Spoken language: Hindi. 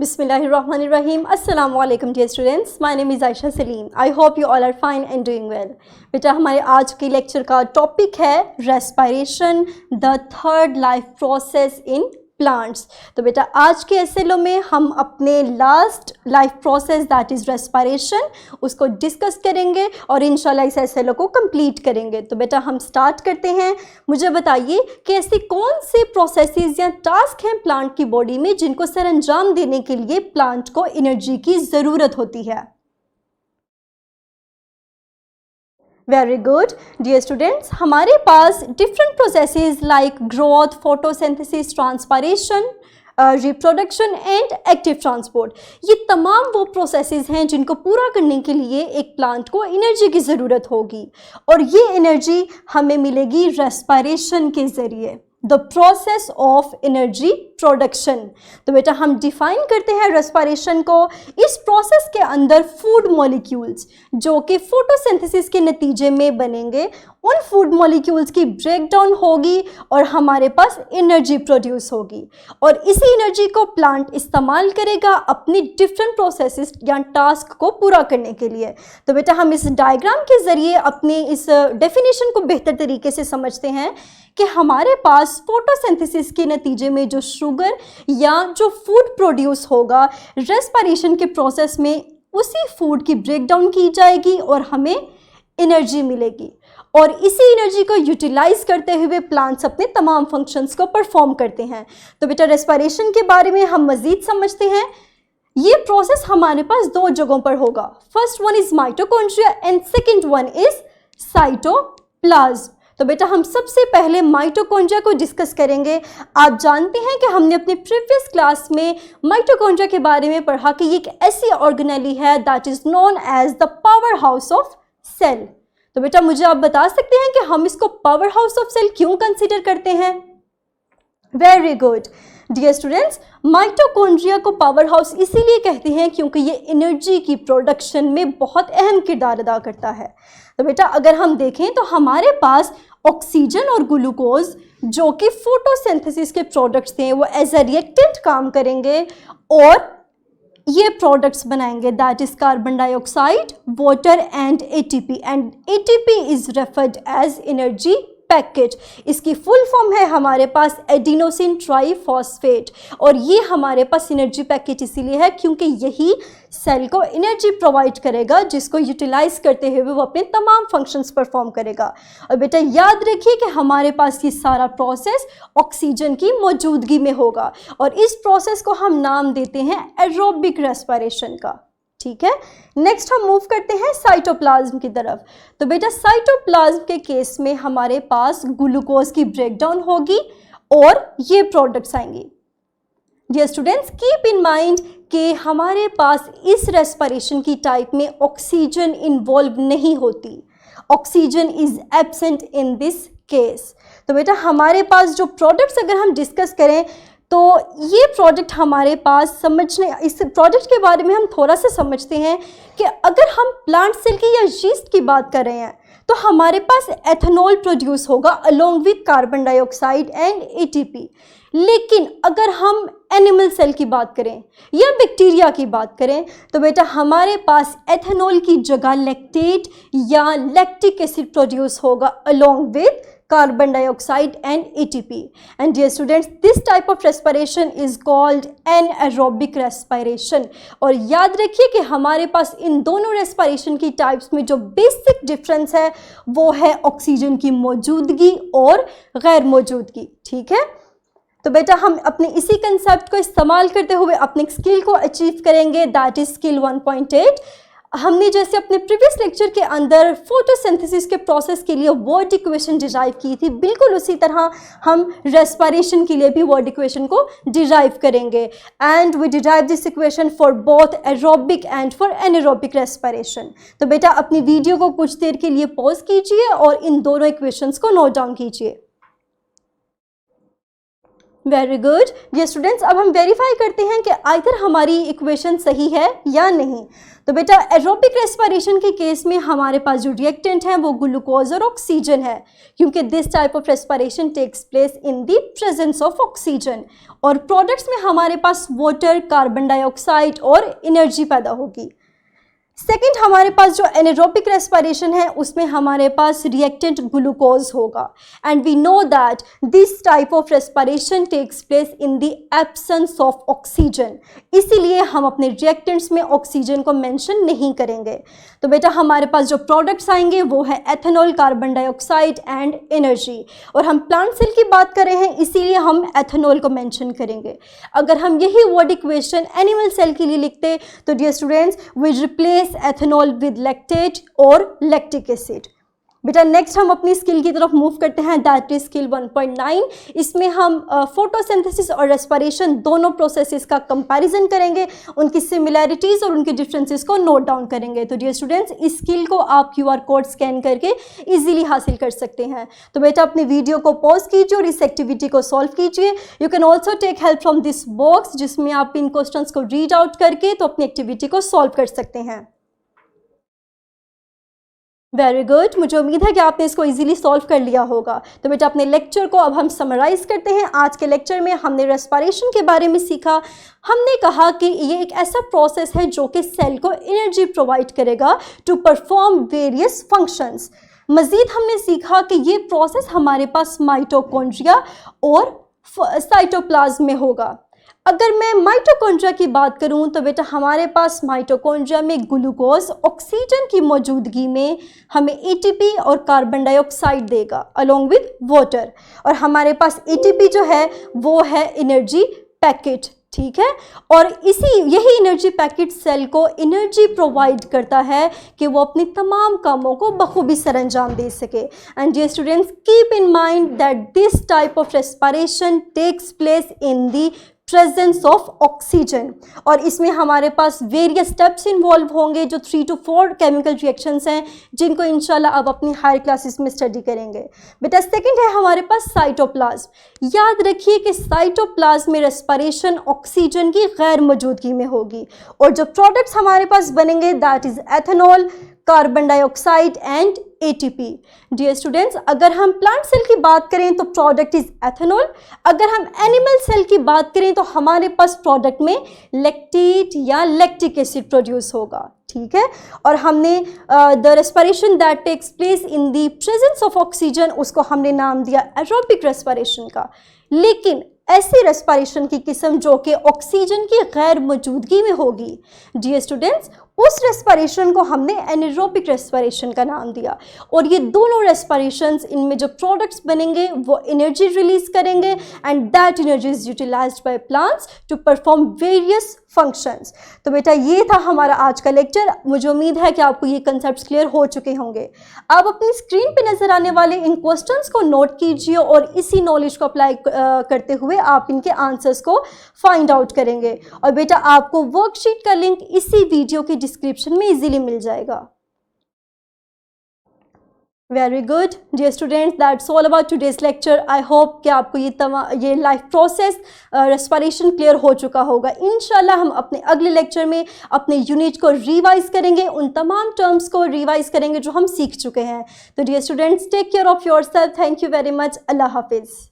Bismillahirrahmanirrahim. Assalamu alaikum dear students. My name is Aisha Salim. I hope you all are fine and doing well. बेटा हमारे आज के लेक्चर का टॉपिक है respiration, the third life process in plants. तो बेटा आज के एसएलओ में हम अपने last life process that is respiration उसको डिस्कस करेंगे और इंशाल्लाह इस एसएलओ को कंप्लीट करेंगे। तो बेटा हम स्टार्ट करते हैं। मुझे बताइए कि ऐसी कौन से प्रोसेसेस या टास्क हैं प्लांट की बॉडी में जिनको सर अंजाम देने के लिए प्लांट को एनर्जी की ज़रूरत होती है। वेरी गुड डियर स्टूडेंट्स, हमारे पास different processes like growth, photosynthesis, transpiration, reproduction and active transport, ये तमाम वो प्रोसेसेस हैं जिनको पूरा करने के लिए एक प्लांट को एनर्जी की ज़रूरत होगी और ये एनर्जी हमें मिलेगी रेस्पिरेशन के ज़रिए, the process of energy production. तो बेटा हम डिफाइन करते हैं रेस्पिरेशन को। इस प्रोसेस के अंदर फूड मॉलिक्यूल्स जो कि फोटोसिंथेसिस के नतीजे में बनेंगे, उन फूड मॉलिक्यूल्स की ब्रेकडाउन होगी और हमारे पास एनर्जी प्रोड्यूस होगी और इसी एनर्जी को प्लांट इस्तेमाल करेगा अपनी डिफरेंट प्रोसेसेस या टास्क को पूरा करने के लिए। तो बेटा हम इस डायग्राम के ज़रिए अपनी इस डेफिनेशन को बेहतर तरीके से समझते हैं कि हमारे पास फोटोसिंथेसिस के नतीजे में जो शुगर या जो फूड प्रोड्यूस होगा रेस्पिरेशन के प्रोसेस में, उसी फूड की ब्रेकडाउन की जाएगी और हमें एनर्जी मिलेगी और इसी एनर्जी को यूटिलाइज करते हुए प्लांट्स अपने तमाम फंक्शंस को परफॉर्म करते हैं। तो बेटा रेस्पिरेशन के बारे में हम मज़ीद समझते हैं। ये प्रोसेस हमारे पास दो जगहों पर होगा। First one is mitochondria and second one is cytoplasm. तो बेटा हम सबसे पहले माइटोकॉन्ड्रिया को डिस्कस करेंगे। आप जानते हैं कि हमने अपने प्रीवियस क्लास में माइटोकॉन्ड्रिया के बारे में पढ़ा कि ये एक ऐसी ऑर्गेनेली है that is known as the power house of cell. तो बेटा मुझे आप बता सकते हैं कि हम इसको पावर हाउस ऑफ सेल क्यों कंसीडर करते हैं? Very good dear students, mitochondria को पावर हाउस इसीलिए कहते हैं क्योंकि ये एनर्जी की प्रोडक्शन में बहुत अहम किरदार अदा करता है। तो बेटा अगर हम देखें तो हमारे पास ऑक्सीजन और ग्लूकोज जो कि फोटोसिंथेसिस के प्रोडक्ट्स हैं वो एज अ रिएक्टेंट काम करेंगे और ये प्रोडक्ट्स बनाएंगे that is carbon dioxide, water and ATP is referred as energy package. इसकी फुल फॉर्म है हमारे पास एडिनोसिन ट्राइफॉस्फेट और ये हमारे पास एनर्जी पैकेज इसीलिए है क्योंकि यही सेल को एनर्जी प्रोवाइड करेगा जिसको यूटिलाइज करते हुए वो अपने तमाम फंक्शंस परफॉर्म करेगा। और बेटा याद रखिए कि हमारे पास ये सारा प्रोसेस ऑक्सीजन की मौजूदगी में होगा और इस प्रोसेस को हम नाम देते हैं एरोबिक रेस्पिरेशन का। ठीक है, नेक्स्ट हम मूव करते हैं साइटोप्लाज्म की तरफ। तो बेटा साइटोप्लाज्म के केस में हमारे पास ग्लूकोज की ब्रेकडाउन होगी और ये प्रोडक्ट्स आएंगे। Dear students keep in mind कि हमारे पास इस रेस्पिरेशन की टाइप में ऑक्सीजन इन्वॉल्व नहीं होती, oxygen is absent in this case. तो बेटा हमारे पास जो प्रोडक्ट्स अगर हम डिस्कस करें तो ये प्रोडक्ट हमारे पास समझने, इस प्रोडक्ट के बारे में हम थोड़ा सा समझते हैं कि अगर हम प्लांट सेल की या यीस्ट की बात कर रहे हैं तो हमारे पास एथेनॉल प्रोड्यूस होगा along with carbon dioxide and ATP. लेकिन अगर हम एनिमल सेल की बात करें या बैक्टीरिया की बात करें तो बेटा हमारे पास एथेनॉल की जगह लैक्टेट या लैक्टिक एसिड प्रोड्यूस होगा along with carbon dioxide and ATP. And dear students, this type of respiration is called anaerobic respiration. और याद रखिए कि हमारे पास इन दोनों रेस्पिरेशन की टाइप्स में जो बेसिक डिफरेंस है वो है ऑक्सीजन की मौजूदगी और गैर मौजूदगी। ठीक है, तो बेटा हम अपने इसी कंसेप्ट को इस्तेमाल करते हुए अपने स्किल को अचीव करेंगे दैट इज स्किल 1.8। हमने जैसे अपने प्रीवियस लेक्चर के अंदर फोटोसिंथेसिस के प्रोसेस के लिए वर्ड इक्वेशन डिराइव की थी, बिल्कुल उसी तरह हम रेस्पिरेशन के लिए भी वर्ड इक्वेशन को डिराइव करेंगे and we derive this equation for both aerobic and for anaerobic respiration. तो बेटा अपनी वीडियो को कुछ देर के लिए पॉज कीजिए और इन दोनों इक्वेशंस को नोट डाउन कीजिए। Very good. ये स्टूडेंट्स, अब हम वेरीफाई करते हैं कि आइदर हमारी इक्वेशन सही है या नहीं। तो बेटा एरोबिक रेस्पिरेशन के केस में हमारे पास जो रिएक्टेंट है वो ग्लूकोज और ऑक्सीजन है, क्योंकि this type of respiration takes place in the presence of oxygen. और प्रोडक्ट्स में हमारे पास वाटर, कार्बन डाइऑक्साइड और एनर्जी पैदा होगी। सेकेंड, हमारे पास जो एनारोबिक रेस्पिरेशन है उसमें हमारे पास रिएक्टेंट ग्लूकोज होगा, and we know that this type of respiration takes place in the absence of oxygen. इसीलिए हम अपने रिएक्टेंट्स में ऑक्सीजन को मेंशन नहीं करेंगे। तो बेटा हमारे पास जो प्रोडक्ट्स आएंगे वो है ethanol, carbon dioxide and energy. और हम प्लांट सेल की बात कर रहे हैं इसीलिए हम एथेनॉल को मेंशन करेंगे। अगर हम यही वर्ड इक्वेशन एनिमल सेल के लिए लिखते तो dear students, we replace ethanol with lactate और lactic acid। बेटा नेक्स्ट हम अपनी स्किल की तरफ मूव करते हैं, दैट इज स्किल 1.9। इसमें हम फोटोसिंथेसिस और रेस्पिरेशन दोनों प्रोसेसेस का कंपैरिजन करेंगे, उनकी सिमिलैरिटीज़ और उनके डिफरेंसेस को नोट डाउन करेंगे। तो डियर स्टूडेंट्स, इस स्किल को आप QR कोड स्कैन करके इजीली हासिल कर सकते हैं। तो बेटा अपनी वीडियो को पॉज कीजिए और इस एक्टिविटी को सॉल्व कीजिए। You can also take help from this box, जिसमें आप इन क्वेश्चन को रीड आउट करके तो अपनी एक्टिविटी को सॉल्व कर सकते हैं। वेरी गुड, मुझे उम्मीद है कि आपने इसको इजीली सॉल्व कर लिया होगा। तो बेटा अपने लेक्चर को अब हम समराइज करते हैं। आज के लेक्चर में हमने रेस्पिरेशन के बारे में सीखा। हमने कहा कि ये एक ऐसा प्रोसेस है जो कि सेल को एनर्जी प्रोवाइड करेगा टू परफॉर्म वेरियस फंक्शंस। मज़ीद हमने सीखा कि ये प्रोसेस हमारे पास माइटोकॉन्ड्रिया और साइटोप्लाज्म में होगा। अगर मैं माइटोकॉन्ड्रिया की बात करूं तो बेटा हमारे पास माइटोकॉन्ड्रिया में ग्लूकोज ऑक्सीजन की मौजूदगी में हमें एटीपी और कार्बन डाइऑक्साइड देगा अलोंग विद वाटर। और हमारे पास एटीपी जो है वो है एनर्जी पैकेट, ठीक है। और यही एनर्जी पैकेट सेल को एनर्जी प्रोवाइड करता है कि वो अपने तमाम कामों को बखूबी सरअंजाम दे सके। And dear students, keep in mind that this type of respiration takes place in the presence of oxygen. और इसमें हमारे पास वेरियस स्टेप्स इन्वॉल्व होंगे, जो 3 to 4 केमिकल रिएक्शंस हैं, जिनको इंशाल्लाह आप अपनी हायर क्लासेस में स्टडी करेंगे। बेटा सेकंड है हमारे पास साइटोप्लाज्म। याद रखिए कि साइटोप्लाज्म में रेस्पिरेशन ऑक्सीजन की गैर मौजूदगी में होगी, और जो प्रोडक्ट्स हमारे पास बनेंगे that is ethanol, carbon dioxide and ATP. Dear students, अगर हम प्लांट सेल की बात करें तो प्रोडक्ट इज एथेनॉल। अगर हम एनिमल सेल की बात करें तो हमारे पास प्रोडक्ट में लैक्टेट या लैक्टिक एसिड प्रोड्यूस होगा, ठीक है। और हमने the respiration that takes place in the presence of oxygen, उसको हमने नाम दिया एरोबिक रेस्पिरेशन का। लेकिन ऐसी रेस्पिरेशन की किस्म जो कि ऑक्सीजन की गैर मौजूदगी में होगी, डियर स्टूडेंट्स, उस रेस्पिरेशन को हमने एनारोबिक रेस्पिरेशन का नाम दिया। और ये दोनों रेस्पिरेशंस, इनमें जो प्रोडक्ट्स बनेंगे वो एनर्जी रिलीज करेंगे, and that energy is utilised by plants to perform various functions. तो बेटा ये था हमारा आज का लेक्चर। मुझे उम्मीद है कि आपको ये कंसेप्ट्स क्लियर हो चुके होंगे। आप अपनी स्क्रीन पे नजर आने वाले इन क्वेश्चंस को नोट कीजिए और इसी नॉलेज को अप्लाई करते हुए आप इनके आंसर्स को फाइंड आउट करेंगे। और बेटा आपको वर्कशीट का लिंक इसी वीडियो के डिस्क्रिप्शन में इजीली मिल जाएगा। Very good dear students, that's all about today's lecture. I hope कि आपको ये लाइफ प्रोसेस रेस्पिरेशन क्लियर हो चुका होगा। इंशाल्लाह हम अपने अगले लेक्चर में अपने यूनिट को रिवाइज करेंगे, उन तमाम टर्म्स को रिवाइज करेंगे जो हम सीख चुके हैं। तो dear students, take care of your self. Thank you very much. अल्लाह हाफिज़।